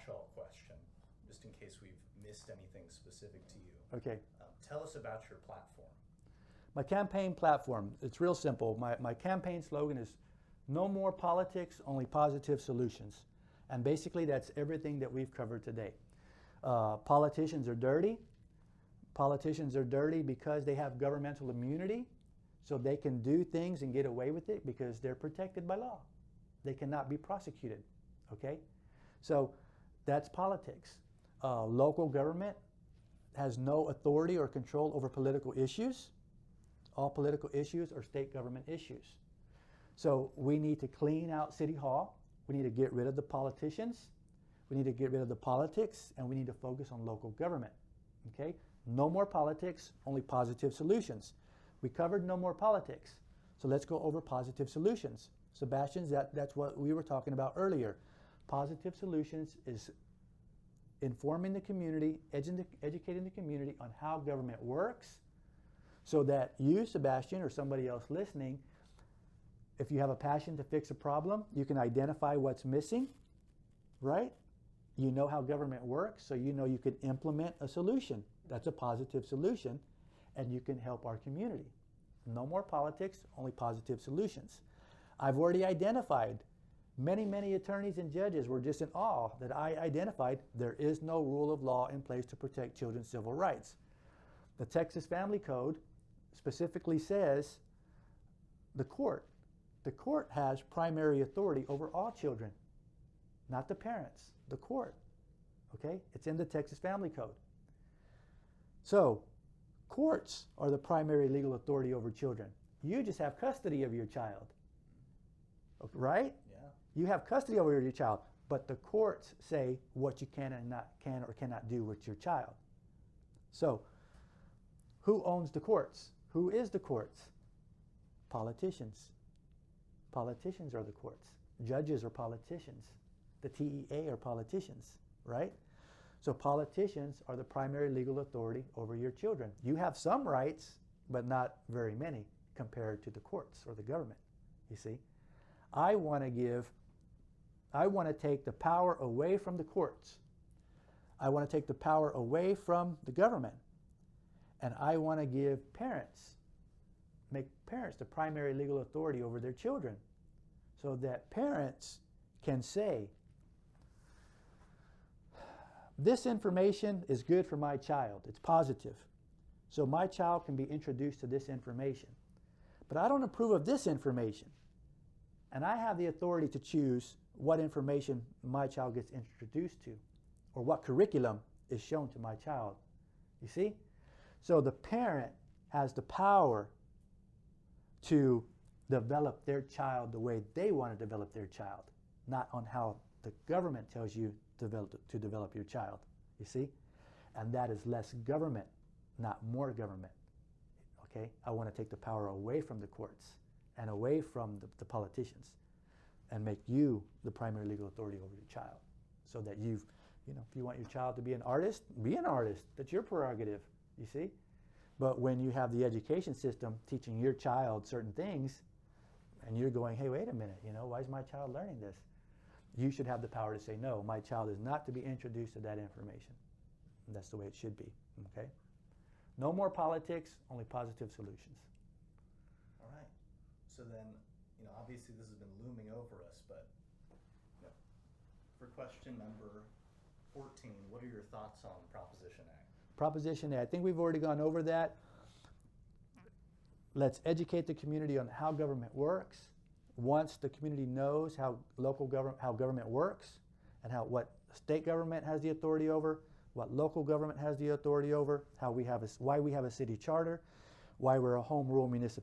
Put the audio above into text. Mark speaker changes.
Speaker 1: catch-all question, just in case we've missed anything specific to you.
Speaker 2: Okay.
Speaker 1: Tell us about your platform.
Speaker 2: My campaign platform, it's real simple. My campaign slogan is no more politics, only positive solutions. And basically that's everything that we've covered today. Politicians are dirty. Politicians are dirty because they have governmental immunity, so they can do things and get away with it because they're protected by law. They cannot be prosecuted, okay? So that's politics. Local government has no authority or control over political issues. All political issues are state government issues. So we need to clean out City Hall. We need to get rid of the politicians. We need to get rid of the politics, and we need to focus on local government, okay? No more politics, only positive solutions. We covered no more politics, so let's go over positive solutions. Sebastian, that's what we were talking about earlier. Positive solutions is informing the community, educating the community on how government works, so that you, Sebastian, or somebody else listening, if you have a passion to fix a problem, you can identify what's missing, right? You know how government works, so you know you can implement a solution. That's a positive solution, and you can help our community. No more politics, only positive solutions. I've already identified, many attorneys and judges were just in awe that I identified there is no rule of law in place to protect children's civil rights. The Texas Family Code specifically says the court has primary authority over all children, not the parents, the court, okay? It's in the Texas Family Code. So, courts are the primary legal authority over children. You just have custody of your child, right?
Speaker 1: Yeah.
Speaker 2: You have custody over your child, but the courts say what you can or cannot do with your child. So, who owns the courts? Who is the courts? Politicians. Politicians are the courts. Judges are politicians. The TEA are politicians, right? So politicians are the primary legal authority over your children. You have some rights, but not very many compared to the courts or the government, you see. I want to take the power away from the courts. I want to take the power away from the government. And I want to give parents, make parents the primary legal authority over their children, so that parents can say, this information is good for my child. It's positive. So my child can be introduced to this information. But I don't approve of this information. And I have the authority to choose what information my child gets introduced to, or what curriculum is shown to my child. You see? So the parent has the power to develop their child the way they want to develop their child, not on how the government tells you to develop your child, you see? And that is less government, not more government, okay? I want to take the power away from the courts and away from the politicians and make you the primary legal authority over your child, so that if you want your child to be an artist, be an artist. That's your prerogative, you see? But when you have the education system teaching your child certain things, and you're going, hey, wait a minute, why is my child learning this? You should have the power to say, no, my child is not to be introduced to that information. And that's the way it should be, okay? No more politics, only positive solutions.
Speaker 1: All right. So then, obviously this has been looming over us, but for question number 14, what are your thoughts on Proposition A?
Speaker 2: Proposition A, I think we've already gone over that. Let's educate the community on how government works. Once the community knows how government works, and what state government has the authority over, what local government has the authority over, why we have a city charter, why we're a home rule municipality.